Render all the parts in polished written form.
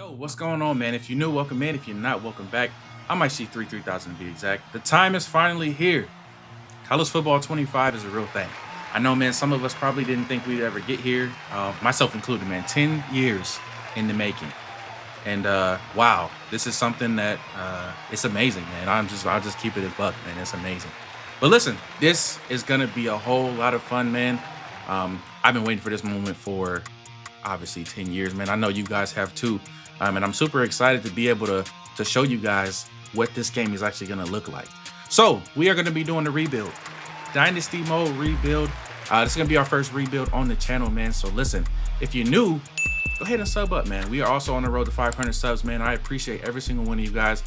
Yo, what's going on, man? If you're new, welcome in. If you're not, welcome back. I'm IC3000 to be exact. The time is finally here. College football 25 is a real thing. I know, man, some of us probably didn't think we'd ever get here, myself included, man. 10 years in the making. And wow, this is something that it's amazing, man. I'll just keep it a buck, man. It's amazing. But listen, this is gonna be a whole lot of fun, man. I've been waiting for this moment for obviously 10 years, man. I know you guys have too. And I'm super excited to be able to show you guys what this game is actually gonna look like. So we are gonna be doing the rebuild. Dynasty Mode rebuild. This is gonna be our first rebuild on the channel, man. So listen, if you're new, go ahead and sub up, man. We are also on the road to 500 subs, man. I appreciate every single one of you guys.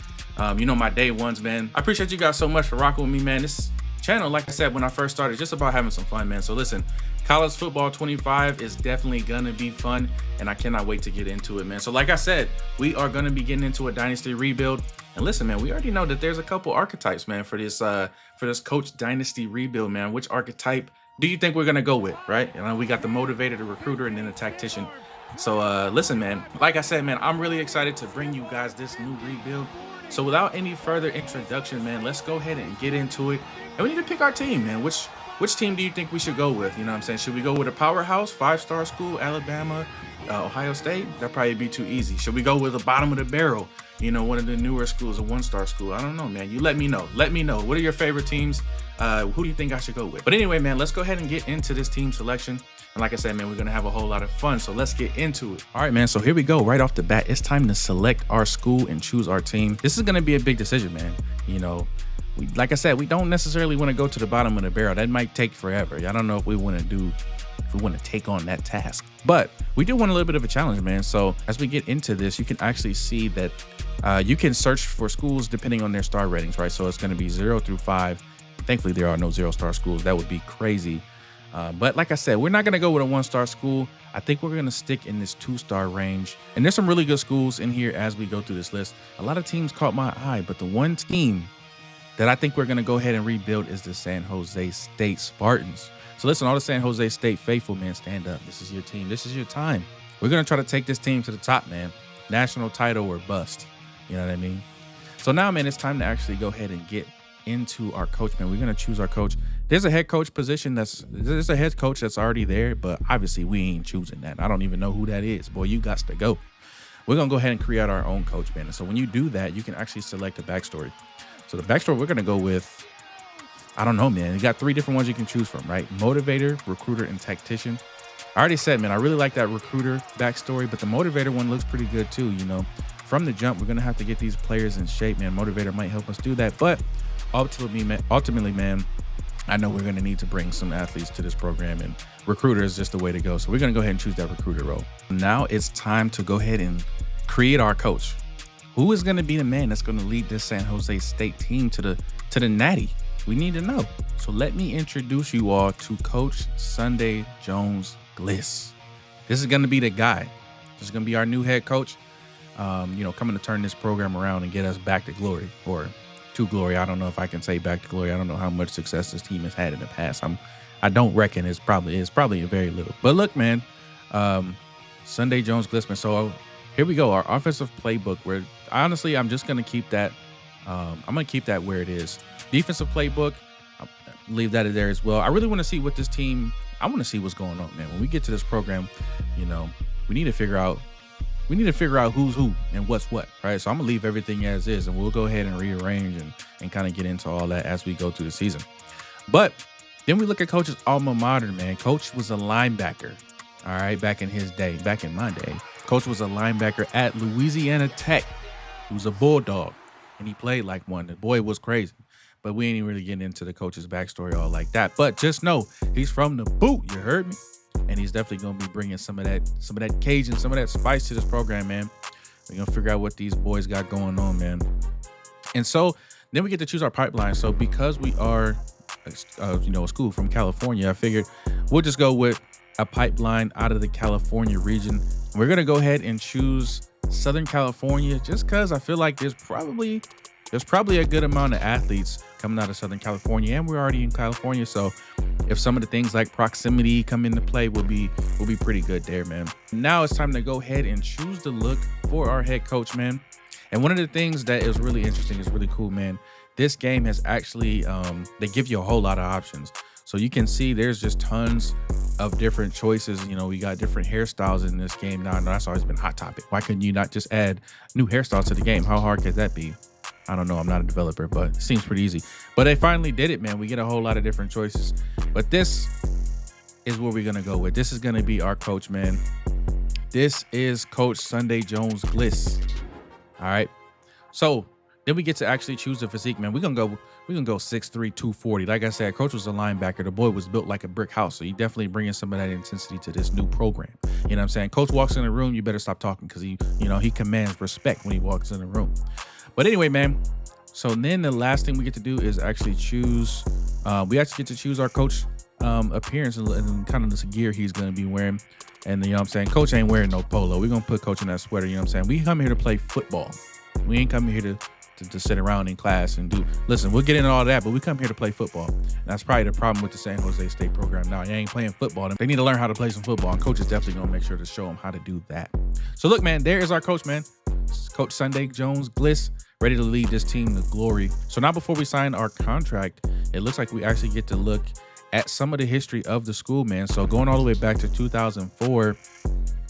You know, my day ones, man. I appreciate you guys so much for rocking with me, man. This channel, like I said when I first started, just about having some fun, man. So listen, college football 25 is definitely gonna be fun, and I cannot wait to get into it, man. So like I said, we are gonna be getting into a dynasty rebuild. And listen, man, we already know that there's a couple archetypes, man, for this coach dynasty rebuild, man. Which archetype do you think we're gonna go with, right? You know, we got the motivator, the recruiter, and then the tactician. So listen, man, like I said, man, I'm really excited to bring you guys this new rebuild. So without any further introduction, man, let's go ahead and get into it. And we need to pick our team, man. Which team do you think we should go with? You know what I'm saying? Should we go with a powerhouse, 5-star school, Alabama, Ohio State? That'd probably be too easy. Should we go with the bottom of the barrel? You know, one of the newer schools, a 1-star school. I don't know, man. You let me know. Let me know. What are your favorite teams? Who do you think I should go with? But anyway, man, let's go ahead and get into this team selection. And like I said, man, we're going to have a whole lot of fun. So let's get into it. All right, man. So here we go. Right off the bat, it's time to select our school and choose our team. This is going to be a big decision, man. You know, like I said, we don't necessarily want to go to the bottom of the barrel. That might take forever. I don't know if we want to take on that task, but we do want a little bit of a challenge, man. So as we get into this, you can actually see that you can search for schools depending on their star ratings, right? So it's going to be 0 through 5. Thankfully, there are no 0-star schools. That would be crazy. But like I said, we're not going to go with a 1-star school. I think we're going to stick in this 2-star range. And there's some really good schools in here as we go through this list. A lot of teams caught my eye, but the one team that I think we're going to go ahead and rebuild is the San Jose State Spartans. So listen, all the San Jose State faithful, man, stand up. This is your team. This is your time. We're going to try to take this team to the top, man. National title or bust. You know what I mean? So now, man, it's time to actually go ahead and get into our coach, man. We're going to choose our coach. There's a head coach position there's a head coach that's already there, but obviously we ain't choosing that. I don't even know who that is. Boy, you got to go. We're going to go ahead and create our own coach, man. And so when you do that, you can actually select a backstory. So the backstory we're going to go with, I don't know, man. You got 3 different ones you can choose from, right? Motivator, recruiter, and tactician. I already said, man, I really like that recruiter backstory, but the motivator one looks pretty good too. You know, from the jump, we're going to have to get these players in shape, man. Motivator might help us do that. But ultimately, man, I know we're going to need to bring some athletes to this program, and recruiter is just the way to go. So we're going to go ahead and choose that recruiter role. Now it's time to go ahead and create our coach. Who is going to be the man that's going to lead this San Jose State team to the natty? We need to know. So let me introduce you all to Coach Sunday Jones-Gliss. This is going to be the guy. This is going to be our new head coach, you know, coming to turn this program around and get us back to glory, or to glory. I don't know if I can say back to glory. I don't know how much success this team has had in the past. I don't reckon it's probably very little. But look, man, Sunday Jones-Gliss, man. So here we go. Our offensive playbook, where honestly, I'm just going to keep that. I'm going to keep that where it is. Defensive playbook, I'll leave that there as well. I really want to see what this team, I want to see what's going on, man. When we get to this program, you know, we need to figure out who's who and what's what, right? So I'm going to leave everything as is, and we'll go ahead and rearrange and kind of get into all that as we go through the season. But then we look at Coach's alma mater, man. Coach was a linebacker, all right, back in his day, back in my day. Coach was a linebacker at Louisiana Tech. He was a bulldog, and he played like one. The boy was crazy. But we ain't really getting into the coach's backstory all like that. But just know he's from the boot. You heard me? And he's definitely going to be bringing some of that Cajun, some of that spice to this program, man. We're going to figure out what these boys got going on, man. And so then we get to choose our pipeline. So because we are, you know, a school from California, I figured we'll just go with a pipeline out of the California region. We're going to go ahead and choose Southern California just because I feel like there's probably a good amount of athletes coming out of Southern California, and we're already in California. So if some of the things like proximity come into play, will be pretty good there, man. Now it's time to go ahead and choose the look for our head coach, man. And one of the things that is really interesting, is really cool, man. This game has actually, they give you a whole lot of options. So you can see there's just tons of different choices. You know, we got different hairstyles in this game now. That's always been a hot topic. Why couldn't you not just add new hairstyles to the game? How hard could that be? I don't know. I'm not a developer, but it seems pretty easy. But they finally did it, man. We get a whole lot of different choices. But this is what we're going to go with. This is going to be our coach, man. This is Coach Sunday Jones-Gliss. All right. So then we get to actually choose the physique, man. We're gonna go 6'3", 240. Like I said, Coach was a linebacker. The boy was built like a brick house. So you definitely bringing some of that intensity to this new program. You know what I'm saying? Coach walks in the room, you better stop talking, because he commands respect when he walks in the room. But anyway, man. So then the last thing we get to do is actually choose. We actually get to choose our coach appearance and kind of this gear he's gonna be wearing. And you know what I'm saying? Coach ain't wearing no polo. We're gonna put Coach in that sweater. You know what I'm saying? We come here to play football. We ain't coming here to sit around in class and listen, we'll get into all that, but we come here to play football. And that's probably the problem with the San Jose State program now. They ain't playing football. They need to learn how to play some football, and Coach is definitely going to make sure to show them how to do that. So look, man, there is our coach, man. Coach Sunday Jones-Gliss, ready to lead this team to glory. So now before we sign our contract, it looks like we actually get to look at some of the history of the school, man. So going all the way back to 2004,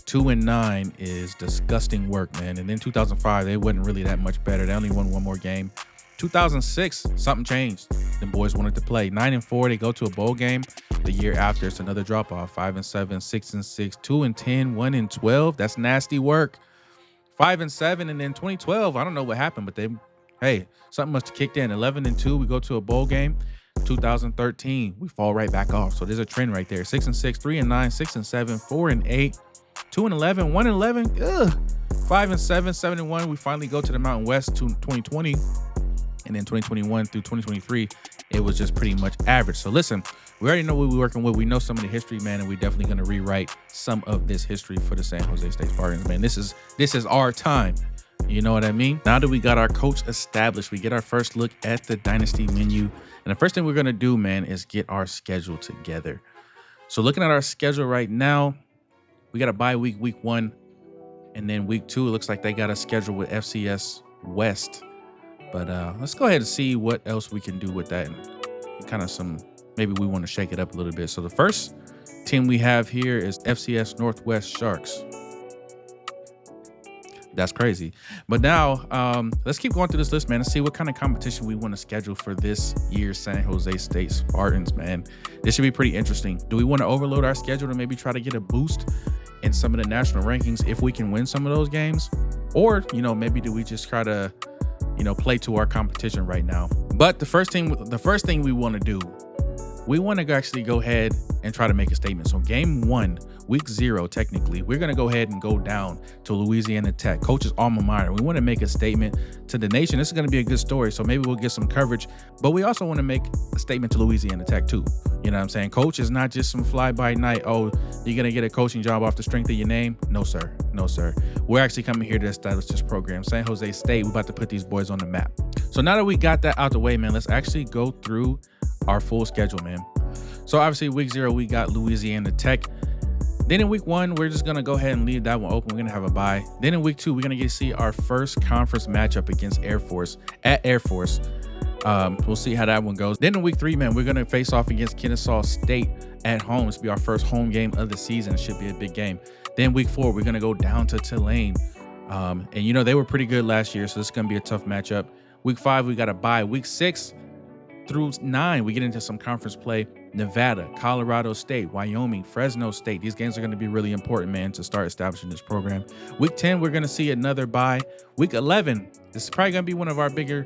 2-9 is disgusting work, man. And then 2005, they wasn't really that much better. They only won one more game. 2006, something changed. The boys wanted to play. 9-4, they go to a bowl game. The year after, it's another drop off. 5-7, 6-6, 2-10, 1-12. That's nasty work. 5-7, and then 2012, I don't know what happened, but something must have kicked in. 11-2, we go to a bowl game. 2013, we fall right back off. So there's a trend right there. 6-6, 3-9, 6-7, 4-8. 2-11, 1-11, 5-7, 7-1. We finally go to the Mountain West to 2020, and then 2021 through 2023, it was just pretty much average. So listen, we already know what we're working with. We know some of the history, man, and we're definitely going to rewrite some of this history for the San Jose State Spartans, man. This is our time. You know what I mean? Now that we got our coach established, we get our first look at the Dynasty menu, and the first thing we're going to do, man, is get our schedule together. So looking at our schedule right now, we got a bye week, week 1, and then week 2, it looks like they got a schedule with FCS West. But let's go ahead and see what else we can do with that. And kind of maybe we want to shake it up a little bit. So the first team we have here is FCS Northwest Sharks. That's crazy. But now let's keep going through this list, man, and see what kind of competition we want to schedule for this year's San Jose State Spartans, man. This should be pretty interesting. Do we want to overload our schedule to maybe try to get a boost in some of the national rankings if we can win some of those games? Or, maybe do we just try to, play to our competition right now? But the first thing we want to do, we want to actually go ahead and try to make a statement. So game 1, week 0, technically, we're going to go ahead and go down to Louisiana Tech, Coach's alma mater. We want to make a statement to the nation. This is going to be a good story, so maybe we'll get some coverage. But we also want to make a statement to Louisiana Tech too. You know what I'm saying? Coach is not just some fly-by-night, oh, you're going to get a coaching job off the strength of your name. No, sir. No, sir. We're actually coming here to establish this program. San Jose State, we're about to put these boys on the map. So now that we got that out the way, man, let's actually go through our full schedule, man. So obviously week 0, we got Louisiana Tech. Then in week 1, we're just going to go ahead and leave that one open. We're going to have a bye. Then in week 2, we're going to get to see our first conference matchup against Air Force at Air Force. We'll see how that one goes. Then in week 3, man, we're going to face off against Kennesaw State at home. This will be our first home game of the season. It should be a big game. Then week 4, we're going to go down to Tulane. And, they were pretty good last year, so this is going to be a tough matchup. Week 5, we got a bye. Week 6 through 9, we get into some conference play. Nevada, Colorado State, Wyoming, Fresno State. These games are going to be really important, man, to start establishing this program. Week 10, we're going to see another bye. Week 11, this is probably going to be one of our bigger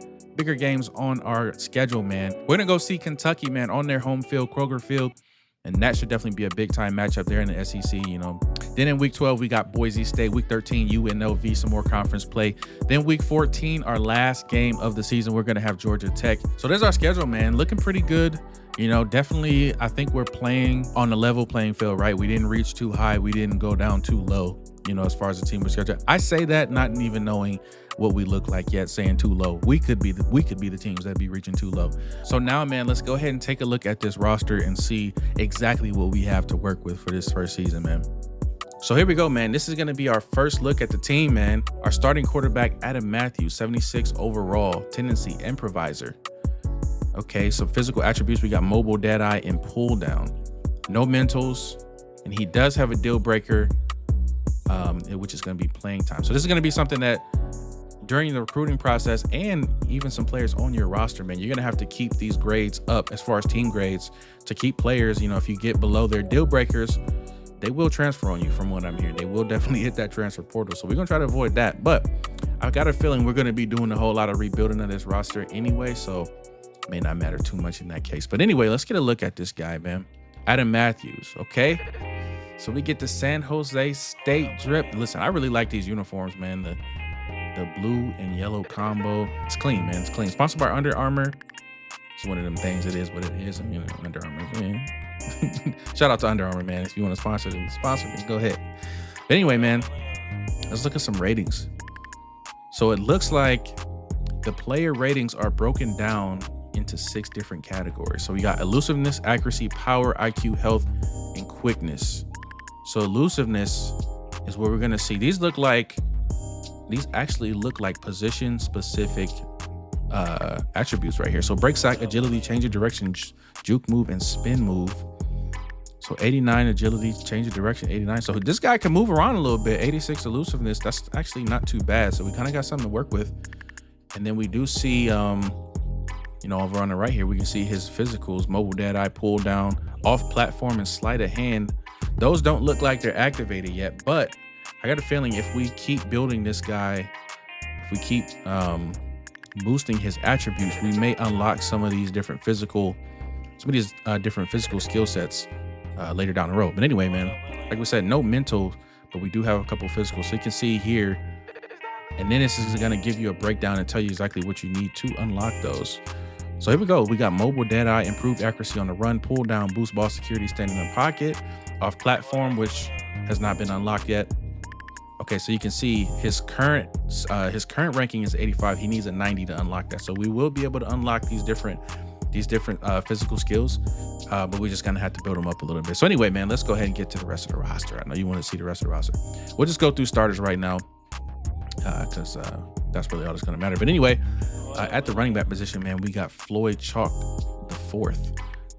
games on our schedule, man. We're going to go see Kentucky, man, on their home field, Kroger Field. And that should definitely be a big-time matchup there in the SEC, Then in week 12, we got Boise State. Week 13, UNLV, some more conference play. Then week 14, our last game of the season, we're going to have Georgia Tech. So there's our schedule, man. Looking pretty good. Definitely, I think we're playing on a level playing field, right? We didn't reach too high. We didn't go down too low. you know, as far as the team was scheduled. I say that not even knowing what we look like yet, saying too low. We could be the teams that be reaching too low. So now, man, let's go ahead and take a look at this roster and see exactly what we have to work with for this first season, man. So here we go, man. This is going to be our first look at the team, man. Our starting quarterback, Adam Matthews, 76 overall, tendency improviser. Okay, so physical attributes, we got mobile, dead eye, and pull down. No mentals, and he does have a deal breaker, which is going to be playing time. So this is going to be something that during the recruiting process and even some players on your roster, man, you're going to have to keep these grades up as far as team grades to keep players. You know, if you get below their deal breakers, they will transfer on you from what I'm hearing. They will definitely hit that transfer portal. So we're going to try to avoid that. But I've got a feeling we're going to be doing a whole lot of rebuilding of this roster anyway. So it may not matter too much in that case. But anyway, let's get a look at this guy, man. Adam Matthews, okay? So we get the San Jose State drip. Listen, I really like these uniforms, man. The blue and yellow combo. It's clean, man. It's clean. Sponsored by Under Armour. It's one of them things. It is what it is. You know, Under Armour, man. Shout out to Under Armour, man. If you want to sponsor me, go ahead. But anyway, man, let's look at some ratings. So it looks like the player ratings are broken down into 6 different categories. So we got elusiveness, accuracy, power, IQ, health, and quickness. So elusiveness is where we're going to see these actually look like position specific attributes right here. So break, sack, agility, change of direction, juke move, and spin move. So 89 agility, change of direction, 89. So this guy can move around a little bit. 86 elusiveness. That's actually not too bad. So we kind of got something to work with. And then we do see, you know, over on the right here, we can see his physicals, mobile, dead eye, pull down, off platform, and sleight of hand. Those don't look like they're activated yet, but I got a feeling if we keep building this guy, if we keep boosting his attributes, we may unlock some of these different physical skill sets later down the road. But anyway, man, like we said, no mental, but we do have a couple physicals. So you can see here, and then this is going to give you a breakdown and tell you exactly what you need to unlock those. So here we go. We got mobile, dead eye, improved accuracy on the run, pull down, boost ball security, standing in the pocket, off platform, which has not been unlocked yet. Okay, so you can see his current ranking is 85. He needs a 90 to unlock that. So we will be able to unlock these different physical skills, but we're just gonna have to build them up a little bit. So anyway, man, let's go ahead and get to the rest of the roster. I know you want to see the rest of the roster. We'll just go through starters right now, because that's really all that's gonna matter. But anyway, at the running back position, man, we got Floyd Chalk the fourth.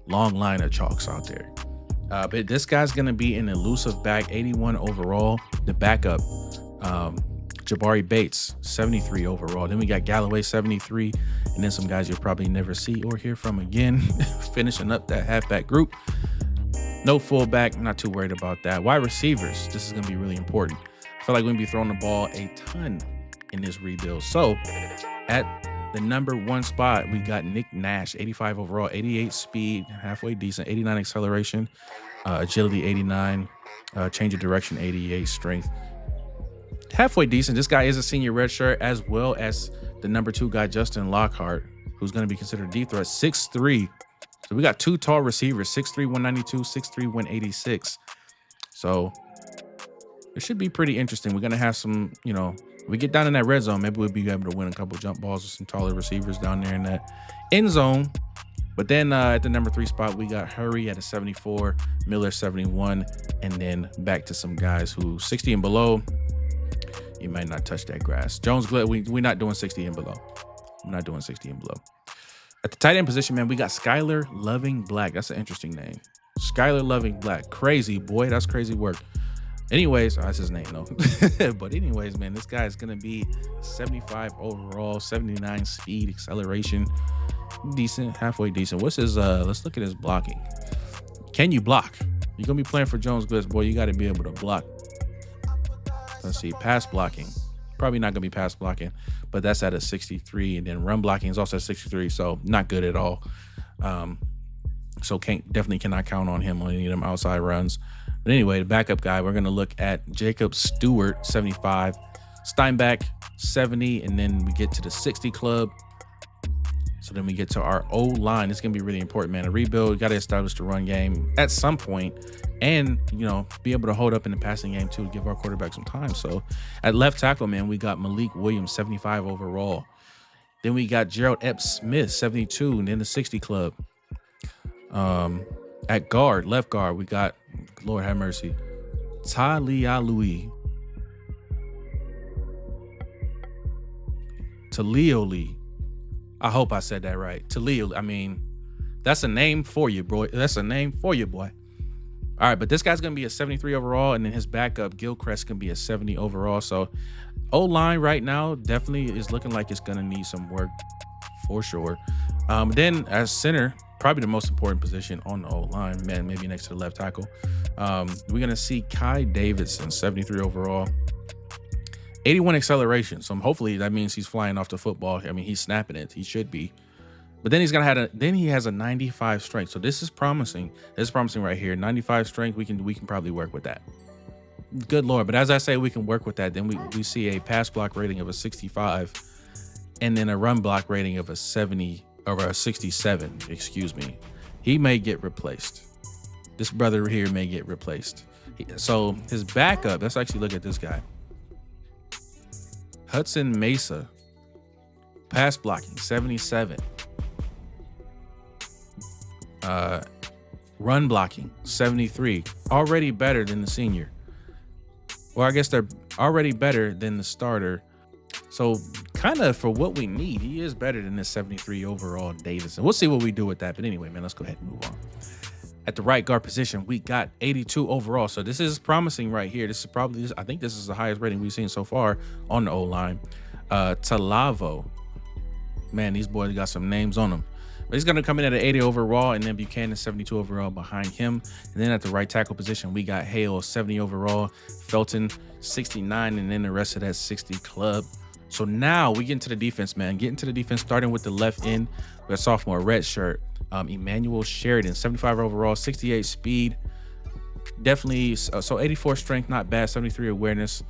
Long line of chalks out there. But this guy's going to be an elusive back, 81 overall. The backup, Jabari Bates, 73 overall. Then we got Galloway, 73. And then some guys you'll probably never see or hear from again, finishing up that halfback group. No fullback, not too worried about that. Wide receivers, this is going to be really important. I feel like we're going to be throwing the ball a ton in this rebuild. So at the number 1 spot, we got Nick Nash, 85 overall, 88 speed, halfway decent, 89 acceleration, agility 89, change of direction 88, strength halfway decent. This guy is a senior redshirt, as well as the number 2 guy, Justin Lockhart, who's going to be considered a deep threat, 6'3". So we got 2 tall receivers, 6'3", 192, 6'3", 186. So it should be pretty interesting. We're going to have some, you know, we get down in that red zone, maybe we'll be able to win a couple jump balls with some taller receivers down there in that end zone. But then at the number 3 spot, we got Hurry at a 74, Miller 71, and then back to some guys who 60 and below, you might not touch that grass. Jones, we're not doing 60 and below. I'm not doing 60 and below. At the tight end position, man, we got Skylar Loving Black. That's an interesting name. Skylar Loving Black. Crazy, boy. That's crazy work. Anyways, that's his name, though. But anyways, man, this guy is going to be 75 overall, 79 speed, acceleration. Decent, halfway decent. What's his, let's look at his blocking. Can you block? You're going to be playing for Jones Glitz, boy. You got to be able to block. Let's see, pass blocking. Probably not going to be pass blocking, but that's at a 63. And then run blocking is also at 63, so not good at all. So definitely cannot count on him on any of them outside runs. But anyway, the backup guy, we're going to look at Jacob Stewart, 75, Steinbach, 70, and then we get to the 60 club. So then we get to our O-line. It's going to be really important, man. A rebuild, got to establish the run game at some point and, be able to hold up in the passing game too, to give our quarterback some time. So at left tackle, man, we got Malik Williams, 75 overall. Then we got Gerald Epps Smith, 72, and then the 60 club. At guard, left guard, we got, Lord have mercy, Talialui. Lee. I hope I said that right. Talio. I mean, that's a name for you, bro. That's a name for you, boy. All right, but this guy's going to be a 73 overall, and then his backup, Gilchrist, can be a 70 overall. So O-line right now definitely is looking like it's going to need some work for sure. Then as center, probably the most important position on the O-line, man, maybe next to the left tackle. We're going to see Kai Davidson, 73 overall. 81 acceleration. So hopefully that means he's flying off the football. I mean, he's snapping it. He should be. But then he has a 95 strength. So this is promising. This is promising right here. 95 strength. We can probably work with that. Good Lord. But as I say, we can work with that. Then we see a pass block rating of a 65 and then a run block rating of a 70 or a 67. Excuse me. He may get replaced. This brother here may get replaced. So his backup, let's actually look at this guy. Hudson Mesa, pass blocking, 77. Run blocking, 73. Already better than the senior. Well, I guess they're already better than the starter. So kind of for what we need, he is better than the 73 overall Davidson. We'll see what we do with that. But anyway, man, let's go ahead and move on. At the right guard position, we got 82 overall. So this is promising right here. This is probably, I think this is the highest rating we've seen so far on the O-line. Talavo. Man, these boys got some names on them. But he's going to come in at an 80 overall, and then Buchanan 72 overall behind him. And then at the right tackle position, we got Hale 70 overall, Felton 69, and then the rest of that 60 club. So now we get into the defense, man. Get into the defense, starting with the left end. We got sophomore red shirt. Emmanuel Sheridan, 75 overall, 68 speed. Definitely, so 84 strength, not bad. 73 awareness.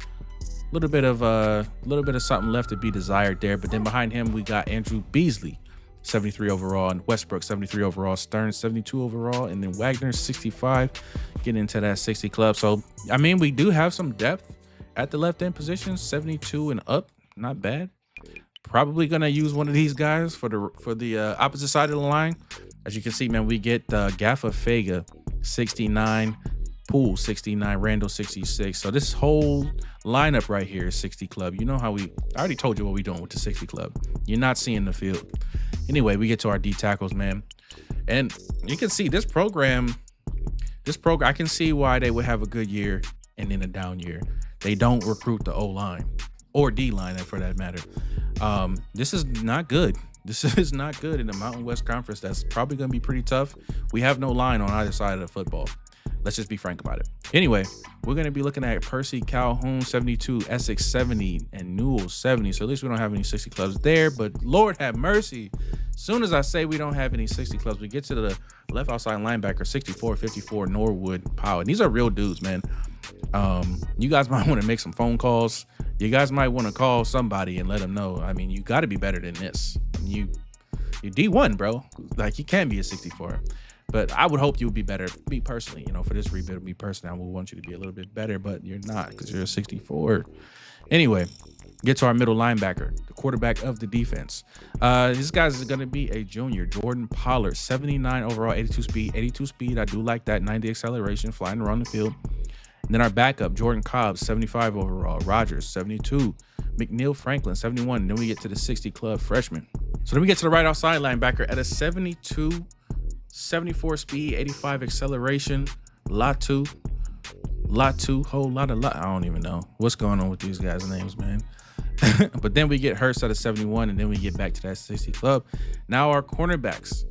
A little bit of something left to be desired there. But then behind him, we got Andrew Beasley, 73 overall, and Westbrook, 73 overall. Stern, 72 overall, and then Wagner, 65. Getting into that 60 club. So I mean, we do have some depth at the left end position, 72 and up, not bad. Probably gonna use one of these guys for the opposite side of the line. As you can see, man, we get Gaffa Fega, 69, Poole, 69, Randall, 66. So this whole lineup right here is 60 club. You know how I already told you what we're doing with the 60 club. You're not seeing the field. Anyway, we get to our D tackles, man. And you can see this program, I can see why they would have a good year and then a down year. They don't recruit the O-line or D-line for that matter. This is not good. This is not good in the Mountain West Conference. That's probably going to be pretty tough. We have no line on either side of the football. Let's just be frank about it. Anyway, we're going to be looking at Percy Calhoun, 72, Essex, 70, and Newell, 70. So at least we don't have any 60 clubs there. But Lord have mercy. As soon as I say we don't have any 60 clubs, we get to the left outside linebacker, 64, 54, Norwood Powell. These are real dudes, man. You guys might want to make some phone calls. You guys might want to call somebody and let them know. I mean, you got to be better than this. You're D1, bro. Like, you can be a 64. But I would hope you would be better. Me personally, for this rebuild, me personally, I would want you to be a little bit better, but you're not because you're a 64. Anyway, get to our middle linebacker, the quarterback of the defense. This guy's going to be a junior, Jordan Pollard, 79 overall, 82 speed. 82 speed, I do like that. 90 acceleration, flying around the field. And then our backup, Jordan Cobb, 75 overall. Rogers, 72. McNeil Franklin, 71. And then we get to the 60 club freshman. So then we get to the right outside linebacker at a 72, 74 speed, 85 acceleration. Latu, whole lot. I don't even know what's going on with these guys' names, man. But then we get Hurst at a 71, and then we get back to that 60 club. Now our cornerbacks,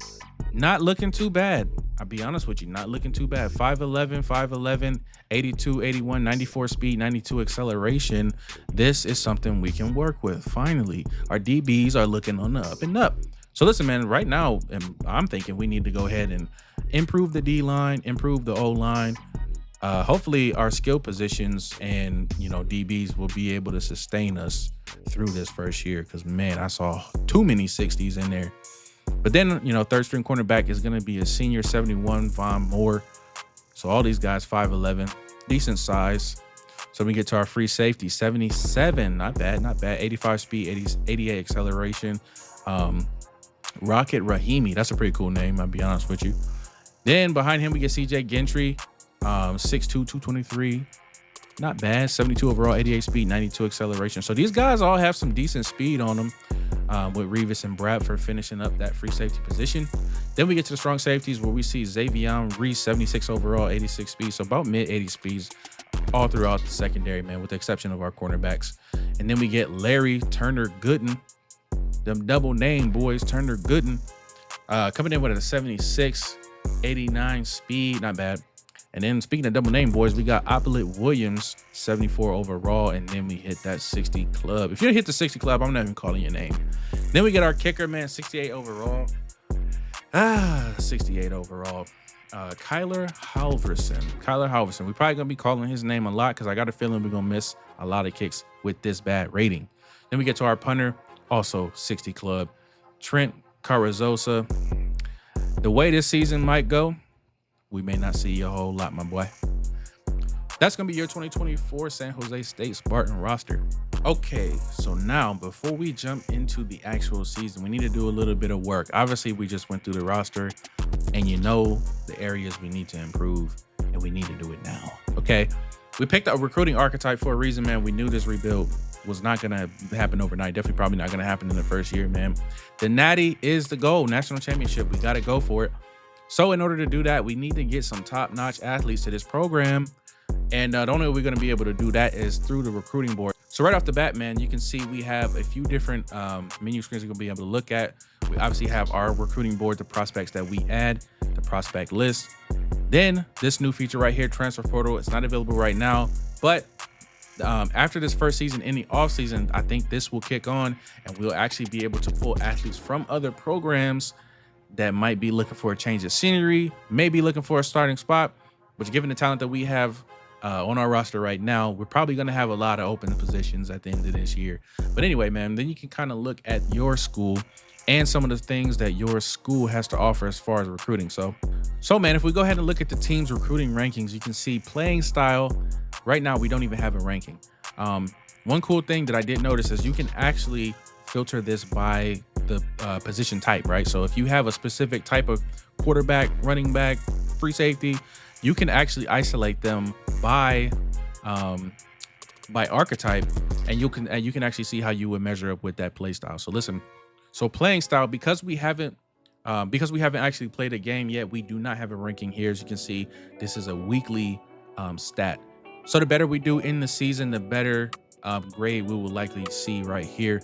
not looking too bad. I'll be honest with you, not looking too bad. 5'11", 82, 81, 94 speed, 92 acceleration. This is something we can work with. Finally, our DBs are looking on the up and up. So listen, man, right now, I'm thinking we need to go ahead and improve the D-line, improve the O-line. Hopefully our skill positions and, DBs will be able to sustain us through this first year. Because, man, I saw too many 60s in there. But then, third string cornerback is going to be a senior 71, Von Moore. So all these guys, 5'11", decent size. So we get to our free safety, 77, not bad. 85 speed, 88 acceleration. Rocket Rahimi, that's a pretty cool name, I'll be honest with you. Then behind him, we get CJ Gentry, 6'2", 223. Not bad, 72 overall, 88 speed, 92 acceleration. So these guys all have some decent speed on them, with Revis and Bradford finishing up that free safety position. Then we get to the strong safeties where we see Xavier Reese, 76 overall, 86 speed. So about mid-80 speeds all throughout the secondary, man, with the exception of our cornerbacks. And then we get Larry Turner Gooden, them double name boys, Turner Gooden, coming in with a 76, 89 speed, not bad. And then speaking of double name boys, we got Oplet Williams, 74 overall, and then we hit that 60 club. If you don't hit the 60 club, I'm not even calling your name. Then we get our kicker, man, 68 overall. 68 overall. Kyler Halverson. We're probably going to be calling his name a lot because I got a feeling we're going to miss a lot of kicks with this bad rating. Then we get to our punter, also 60 club, Trent Carrizosa. The way this season might go, we may not see a whole lot, my boy. That's going to be your 2024 San Jose State Spartan roster. Okay, so now before we jump into the actual season, we need to do a little bit of work. Obviously, we just went through the roster, and the areas we need to improve, and we need to do it now, okay? We picked a recruiting archetype for a reason, man. We knew this rebuild was not going to happen overnight. Definitely probably not going to happen in the first year, man. The Natty is the goal, national championship. We got to go for it. So in order to do that, we need to get some top-notch athletes to this program. And the only way we're going to be able to do that is through the recruiting board. So right off the bat, man, you can see we have a few different menu screens we're going to be able to look at. We obviously have our recruiting board, the prospects that we add, the prospect list. Then this new feature right here, transfer portal. It's not available right now, but after this first season, in the off season, I think this will kick on and we'll actually be able to pull athletes from other programs that might be looking for a change of scenery, maybe looking for a starting spot, which given the talent that we have on our roster right now, we're probably going to have a lot of open positions at the end of this year. But anyway, man, then you can kind of look at your school and some of the things that your school has to offer as far as recruiting. So man, if we go ahead and look at the team's recruiting rankings, you can see playing style. Right now, we don't even have a ranking. One cool thing that I did notice is you can actually filter this by the position type, right? So if you have a specific type of quarterback, running back, free safety, you can actually isolate them by archetype, and you can actually see how you would measure up with that play style. So listen, so playing style, because we haven't actually played a game yet, we do not have a ranking here. As you can see, this is a weekly stat. So the better we do in the season, the better grade we will likely see right here.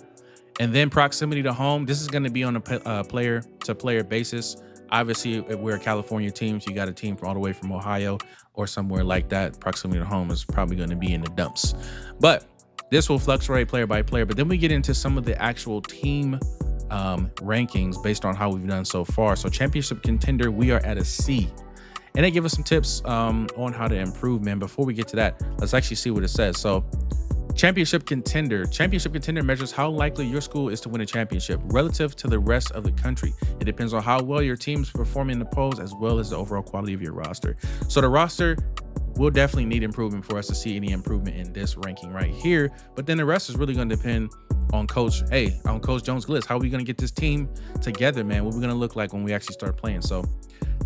And then proximity to home, this is going to be on a player-to-player basis. Obviously, if we're a California team, so you got a team from all the way from Ohio or somewhere like that, proximity to home is probably going to be in the dumps. But this will fluctuate player by player. But then we get into some of the actual team rankings based on how we've done so far. So championship contender, we are at a C. And they give us some tips on how to improve, man. Before we get to that, let's actually see what it says. So championship contender measures how likely your school is to win a championship relative to the rest of the country. It depends on how well your team's performing in the polls as well as the overall quality of your roster. So the roster will definitely need improvement for us to see any improvement in this ranking right here. But then the rest is really going to depend on Coach Jones Gliss. How are we going to get this team together, man? What are we going to look like when we actually start playing? So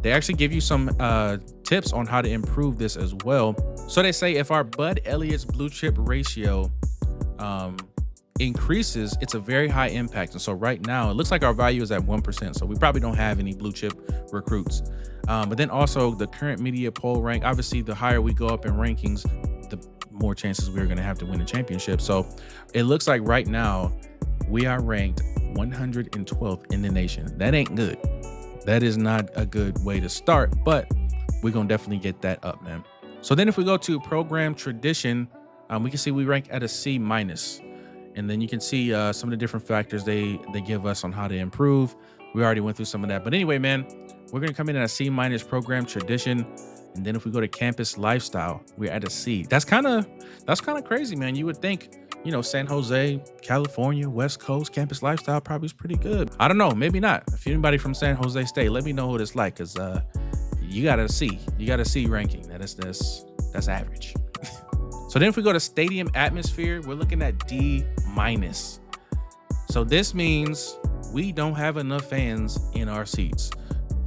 they actually give you some tips on how to improve this as well. So they say if our Bud Elliott's blue chip ratio increases, it's a very high impact. And so right now, it looks like our value is at 1%. So we probably don't have any blue chip recruits. But then also the current media poll rank, obviously the higher we go up in rankings, the more chances we're going to have to win a championship. So it looks like right now we are ranked 112th in the nation. That ain't good. That is not a good way to start, but we're going to definitely get that up, man. So then if we go to program tradition, we can see we rank at a C-. And then you can see some of the different factors they give us on how to improve. We already went through some of that. But anyway, man, we're going to come in at a C- program tradition. And then if we go to campus lifestyle, we're at a C. That's kind of crazy, man. You would think San Jose, California, West Coast campus lifestyle probably is pretty good. I don't know, maybe not. If anybody from San Jose State, let me know what it's like, because you got a C ranking. That's average. So then if we go to stadium atmosphere, we're looking at D-. So this means we don't have enough fans in our seats.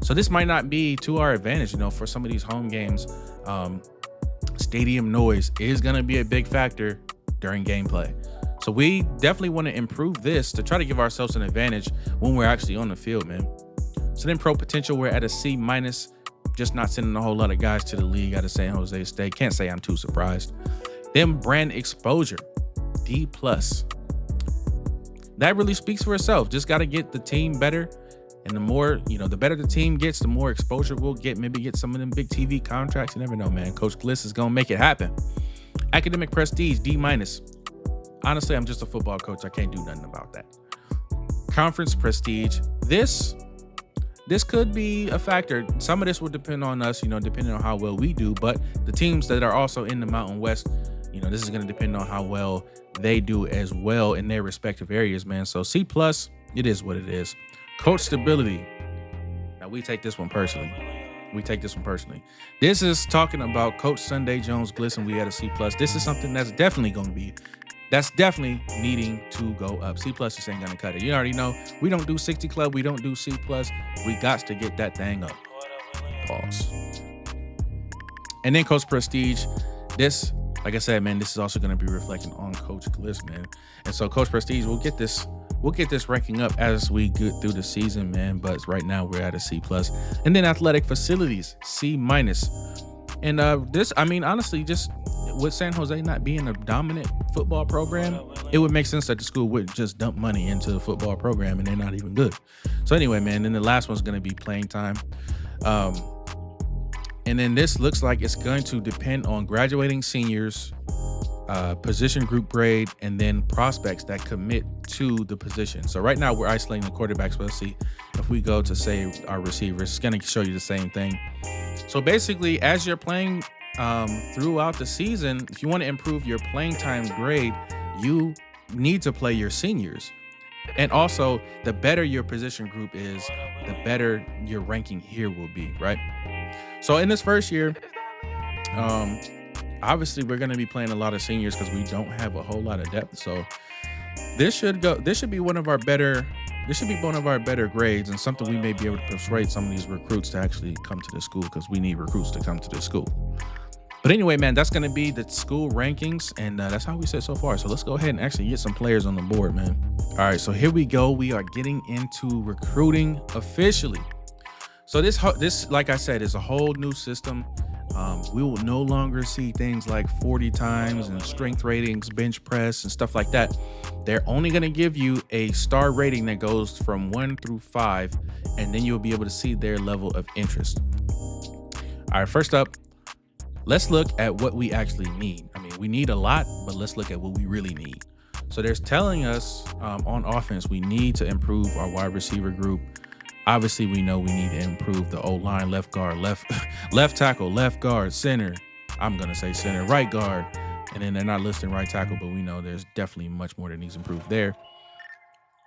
So this might not be to our advantage, for some of these home games. Stadium noise is going to be a big factor during gameplay. So we definitely want to improve this to try to give ourselves an advantage when we're actually on the field, man. So then pro potential, we're at a C-, just not sending a whole lot of guys to the league out of San Jose State. Can't say I'm too surprised. Then brand exposure, D+. That really speaks for itself. Just got to get the team better. And the more, the better the team gets, the more exposure we'll get. Maybe get some of them big TV contracts. You never know, man. Coach Gliss is going to make it happen. Academic prestige, D-. Honestly, I'm just a football coach. I can't do nothing about that. Conference prestige. This could be a factor. Some of this will depend on us, depending on how well we do. But the teams that are also in the Mountain West, this is going to depend on how well they do as well in their respective areas, man. So C+, it is what it is. Coach stability. Now we take this one personally. This is talking about Coach Sunday Jones Gliss, and we had a C+. This is something that's definitely needing to go up. C+ just ain't gonna cut it. You already know we don't do 60 club. We don't do C+. We got to get that thing up. Pause. And then Coach prestige. This, like I said, man, this is also going to be reflecting on Coach Gliss, man. And so Coach prestige, we'll get this ranking up as we get through the season, man. But right now we're at a C+. And then athletic facilities, C-. And honestly, just with San Jose not being a dominant football program, it would make sense that the school wouldn't just dump money into the football program, and they're not even good. So anyway, man, then the last one's going to be playing time. And then this looks like it's going to depend on graduating seniors, position group grade, and then prospects that commit to the position. So right now we're isolating the quarterbacks, but let's see if we go to say our receivers, it's going to show you the same thing. So basically, as you're playing throughout the season, if you want to improve your playing time grade, you need to play your seniors. And also, the better your position group is, the better your ranking here will be, right? So in this first year, obviously we're going to be playing a lot of seniors because we don't have a whole lot of depth. So this should be one of our better grades, and something we may be able to persuade some of these recruits to actually come to the school, because we need recruits to come to the school. But anyway, man, that's going to be the school rankings, and that's how we said so far. So let's go ahead and actually get some players on the board, man. All right, so here we go. We are getting into recruiting officially. So this, like I said, is a whole new system. We will no longer see things like 40 times and strength ratings, bench press, and stuff like that. They're only going to give you a star rating that goes from 1 through 5, and then you'll be able to see their level of interest. All right, first up, let's look at what we actually need. I mean, we need a lot, but let's look at what we really need. So they're telling us on offense, we need to improve our wide receiver group. Obviously, we know we need to improve the O-line, left guard, left tackle, left guard, center. I'm going to say center, right guard. And then they're not listing right tackle, but we know there's definitely much more that needs improved there.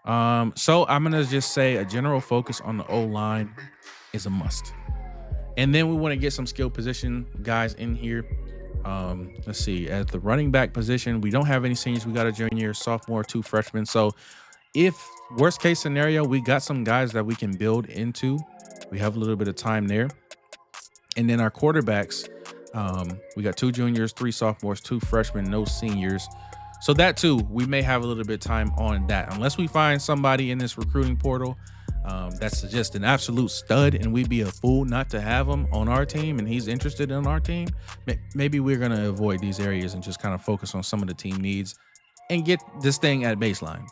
So I'm going to just say a general focus on the O-line is a must. And then we want to get some skill position guys in here. Let's see. At the running back position, we don't have any seniors. We got a junior, sophomore, 2 freshmen. So if worst case scenario, we got some guys that we can build into. We have a little bit of time there. And then our quarterbacks, we got 2 juniors, 3 sophomores, 2 freshmen, no seniors. So that too, we may have a little bit of time on that. Unless we find somebody in this recruiting portal that's just an absolute stud, and we'd be a fool not to have him on our team, and he's interested in our team, maybe we're going to avoid these areas and just kind of focus on some of the team needs and get this thing at baseline.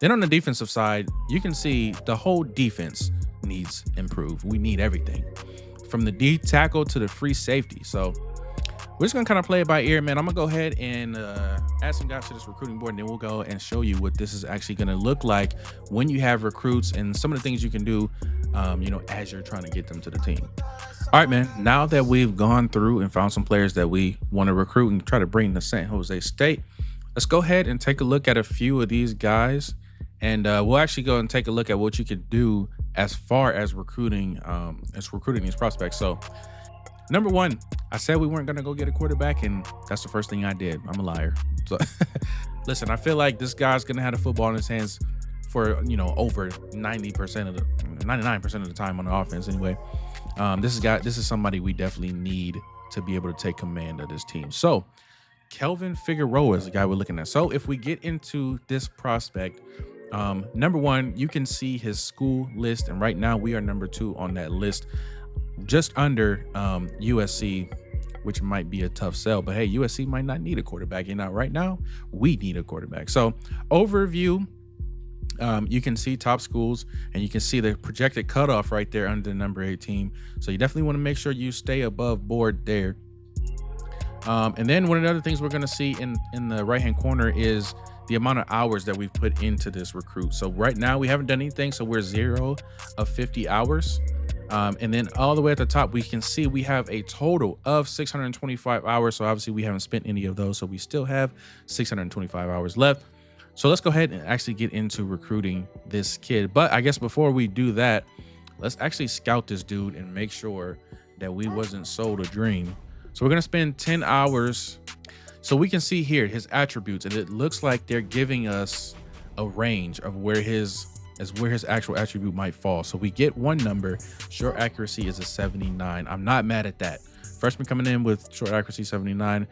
Then on the defensive side, you can see the whole defense needs improved. We need everything from the D tackle to the free safety. So we're just going to kind of play it by ear, man. I'm going to go ahead and add some guys to this recruiting board, and then we'll go and show you what this is actually going to look like when you have recruits and some of the things you can do, as you're trying to get them to the team. All right, man. Now that we've gone through and found some players that we want to recruit and try to bring to San Jose State, Let's go ahead and take a look at a few of these guys, and we'll actually go and take a look at what you could do as far as recruiting these prospects. So number one, I said we weren't going to go get a quarterback, and that's the first thing I did. I'm a liar. So listen, I feel like this guy's going to have the football in his hands for, over 99% of the time on the offense anyway. This is somebody we definitely need to be able to take command of this team. So Kelvin Figueroa is the guy we're looking at. So if we get into this prospect, number one, you can see his school list, and right now we are number 2 on that list, just under USC, which might be a tough sell. But hey, USC might not need a quarterback, and right now we need a quarterback. So overview, you can see top schools, and you can see the projected cutoff right there under the number 8 team. So you definitely want to make sure you stay above board there. And then one of the other things we're going to see in the right-hand corner is the amount of hours that we've put into this recruit. So right now we haven't done anything. So we're 0 of 50 hours. And then all the way at the top, we can see we have a total of 625 hours. So obviously we haven't spent any of those. So we still have 625 hours left. So let's go ahead and actually get into recruiting this kid. But I guess before we do that, let's actually scout this dude and make sure that we wasn't sold a dream. So we're going to spend 10 hours. So we can see here his attributes, and it looks like they're giving us a range of where his actual attribute might fall. So we get one number. Short accuracy is a 79. I'm not mad at that. Freshman coming in with short accuracy 79.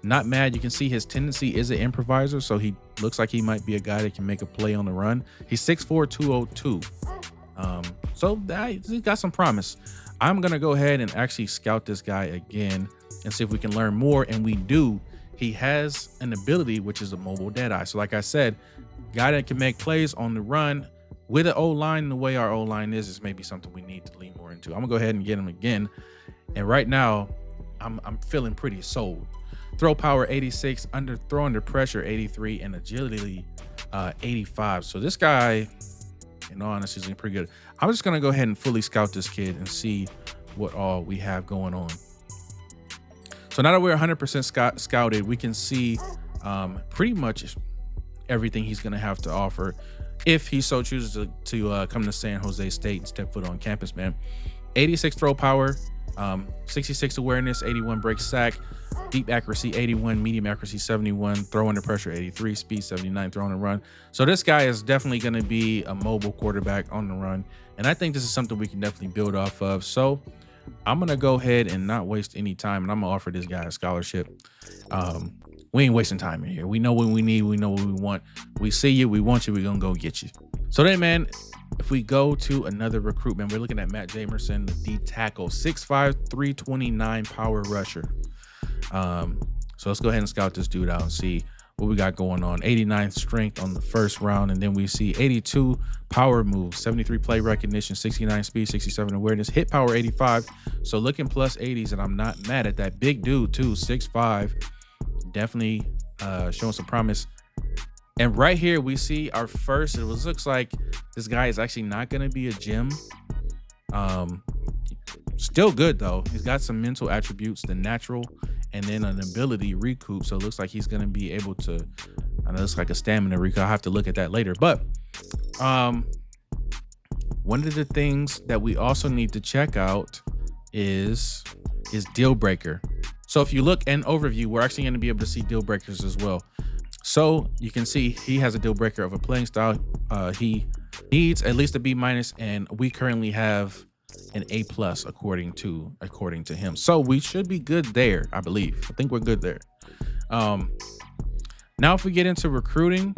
Not mad. You can see his tendency is an improviser, so he looks like he might be a guy that can make a play on the run. He's 6'4", 202. So he's got some promise. I'm gonna go ahead and actually scout this guy again and see if we can learn more, and we do. He has an ability, which is a mobile deadeye. So like I said, guy that can make plays on the run with an O-line. The way our O-line is maybe something we need to lean more into. I'm gonna go ahead and get him again, and right now I'm feeling pretty sold. Throw power 86, throw under pressure 83, and agility 85. So this guy, in all honesty, is pretty good. I'm just gonna go ahead and fully scout this kid and see what all we have going on. So now that we're 100% scouted, we can see pretty much everything he's gonna have to offer if he so chooses to come to San Jose State and step foot on campus, man. 86 throw power, 66 awareness, 81 break sack, deep accuracy 81, medium accuracy 71, throw under pressure 83, speed 79, throw on the run. So this guy is definitely going to be a mobile quarterback on the run, and I think this is something we can definitely build off of. So I'm going to go ahead and not waste any time, and I'm going to offer this guy a scholarship. We ain't wasting time in here. We know what we need. We know what we want. We see you. We want you. We're going to go get you. So then, man, if we go to another recruitment, we're looking at Matt Jamerson, the D tackle, 6'5", 329 power rusher. So let's go ahead and scout this dude out and see what we got going on. 89 strength on the first round, and then we see 82 power moves, 73 play recognition, 69 speed, 67 awareness, hit power 85. So looking plus 80s, and I'm not mad at that. Big dude too, 6'5", definitely showing some promise. And right here we see our first. Looks like this guy is actually not going to be a gem. Still good though. He's got some mental attributes, the natural, and then an ability recoup. So it looks like he's going to be able to. I know it's like a stamina recoup. I'll have to look at that later. But one of the things that we also need to check out is deal breaker. So if you look in overview, we're actually going to be able to see deal breakers as well. So you can see he has a deal breaker of a playing style. He needs at least a B-, and we currently have an A+ according to him. So we should be good there, I believe. I think we're good there. Now if we get into recruiting,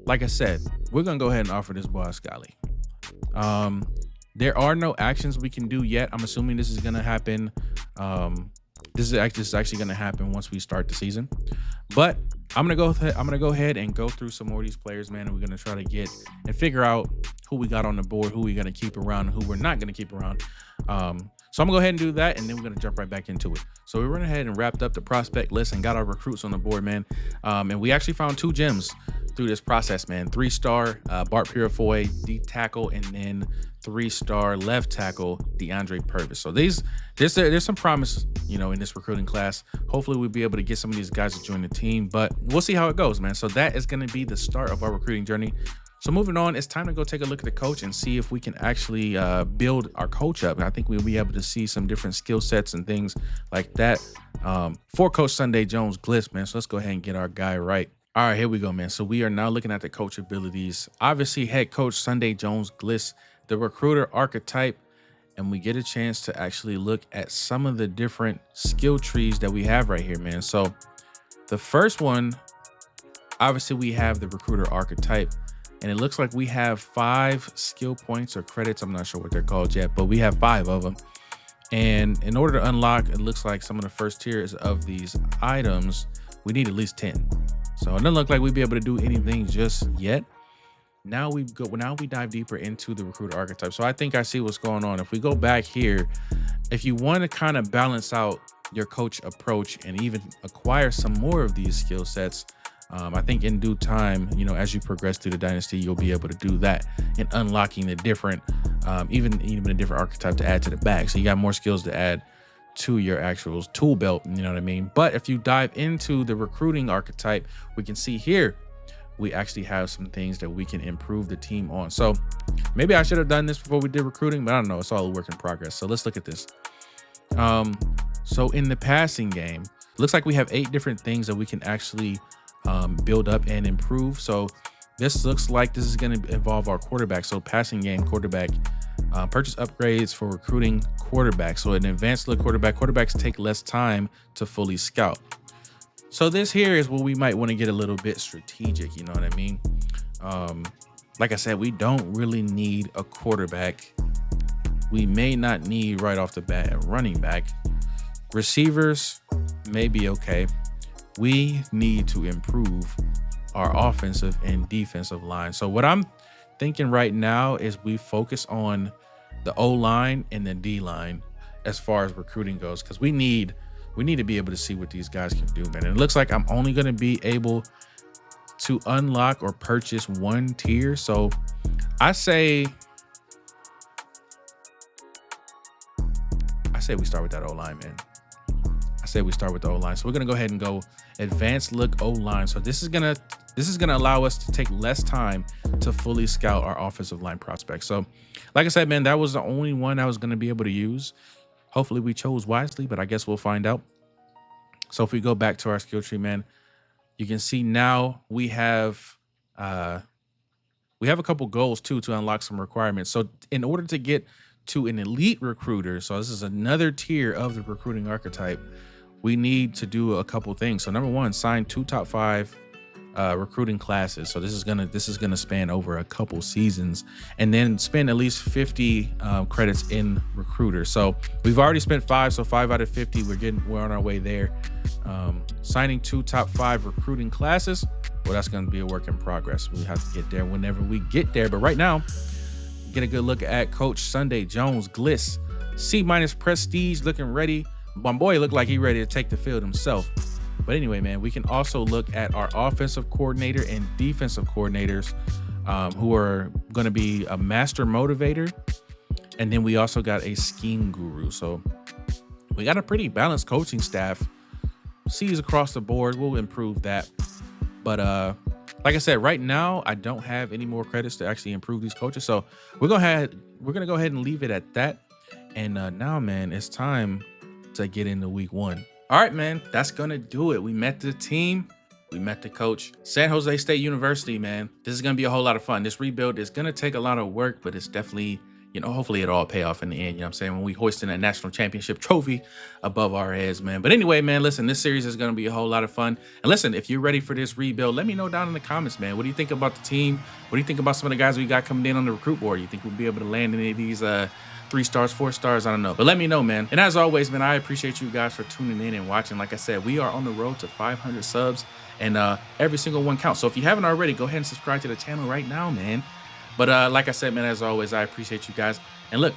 like I said, we're gonna go ahead and offer this boy a Scally. There are no actions we can do yet. I'm assuming this is gonna happen. This is actually gonna happen once we start the season. But I'm gonna go ahead and go through some more of these players, man, and we're gonna try to get and figure out who we got on the board, who we're gonna keep around, and who we're not gonna keep around. So I'm gonna go ahead and do that, and then we're gonna jump right back into it. So we went ahead and wrapped up the prospect list and got our recruits on the board, man. And we actually found 2 gems. through this process, man. 3-star Bart Purifoy, D tackle, and then 3-star left tackle DeAndre Purvis. So there's some promise, you know, in this recruiting class. Hopefully we'll be able to get some of these guys to join the team, but we'll see how it goes, man. So that is going to be the start of our recruiting journey. So moving on, it's time to go take a look at the coach and see if we can actually build our coach up. And I think we'll be able to see some different skill sets and things like that for Coach Sunday Jones-Gliss, man. So let's go ahead and get our guy right. All right, here we go, man. So we are now looking at the coach abilities. Obviously, head coach Sunday Jones-Gliss, the recruiter archetype, and we get a chance to actually look at some of the different skill trees that we have right here, man. So the first one, obviously, we have the recruiter archetype, and it looks like we have 5 skill points or credits. I'm not sure what they're called yet, but we have 5 of them. And in order to unlock, it looks like some of the first tiers of these items, we need at least 10. So it doesn't look like we'd be able to do anything just yet. Now we dive deeper into the recruiter archetype. So I think I see what's going on. If we go back here, if you want to kind of balance out your coach approach and even acquire some more of these skill sets, I think in due time, you know, as you progress through the dynasty, you'll be able to do that and unlocking the different, even a different archetype to add to the bag. So you got more skills to add to your actual tool belt, you know what I mean? But if you dive into the recruiting archetype, we can see here, we actually have some things that we can improve the team on. So maybe I should have done this before we did recruiting, but I don't know. It's all a work in progress. So let's look at this. So in the passing game, it looks like we have 8 different things that we can actually build up and improve. So this looks like this is going to involve our quarterback. So passing game, quarterback, purchase upgrades for recruiting quarterback. So an advanced look quarterback. Quarterbacks take less time to fully scout. So this here is where we might want to get a little bit strategic. You know what I mean? Like I said, we don't really need a quarterback. We may not need right off the bat a running back. Receivers may be okay. We need to improve our offensive and defensive line. So what I'm thinking right now is we focus on the O-line and the D-line as far as recruiting goes, because we need to be able to see what these guys can do, man. And it looks like I'm only going to be able to unlock or purchase 1 tier. So I say we start with that O-line, man. I say we start with the O-line. So we're going to go ahead and go advanced look O-line. So this is going to allow us to take less time to fully scout our offensive line prospects. So like I said, man, that was the only one I was going to be able to use. Hopefully we chose wisely, but I guess we'll find out. So if we go back to our skill tree, man, you can see now we have a couple goals too to unlock some requirements. So in order to get to an elite recruiter, so this is another tier of the recruiting archetype, we need to do a couple things. So number 1, sign 2 top 5 recruiting classes. So this is gonna span over a couple seasons, and then spend at least 50 credits in recruiter. So we've already spent 5, so 5 out of 50. We're on our way there. Signing 2 top 5 recruiting classes. Well, that's gonna be a work in progress. We have to get there whenever we get there. But right now, get a good look at Coach Sunday Jones-Gliss. C- prestige, looking ready. My boy looked like he ready to take the field himself. But anyway, man, we can also look at our offensive coordinator and defensive coordinators who are going to be a master motivator. And then we also got a scheme guru. So we got a pretty balanced coaching staff. C's across the board. We'll improve that. But like I said, right now, I don't have any more credits to actually improve these coaches. So we're going to go ahead and leave it at that. And now, man, it's time to get into week 1. All right, man, that's going to do it. We met the team. We met the coach. San Jose State University, man. This is going to be a whole lot of fun. This rebuild is going to take a lot of work, but it's definitely, you know, hopefully it'll all pay off in the end. You know what I'm saying? When we hoisting that national championship trophy above our heads, man. But anyway, man, listen, this series is going to be a whole lot of fun. And listen, if you're ready for this rebuild, let me know down in the comments, man. What do you think about the team? What do you think about some of the guys we got coming in on the recruit board? You think we'll be able to land any of these 3 stars, 4 stars, I don't know. But let me know, man. And as always, man, I appreciate you guys for tuning in and watching. Like I said, we are on the road to 500 subs, and every single one counts. So if you haven't already, go ahead and subscribe to the channel right now, man. But like I said, man, as always, I appreciate you guys. And look,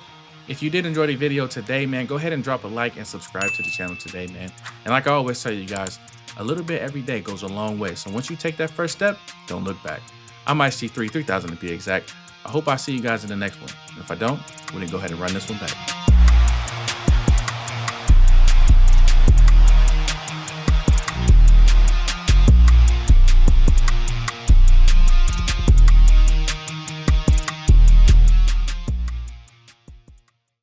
if you did enjoy the video today, man, go ahead and drop a like and subscribe to the channel today, man. And like I always tell you guys, A little bit every day goes a long way. So once you take that first step, don't look back. I'm IC3 3000 to be exact. I hope I see you guys in the next one. And if I don't, we're going to go ahead and run this one back.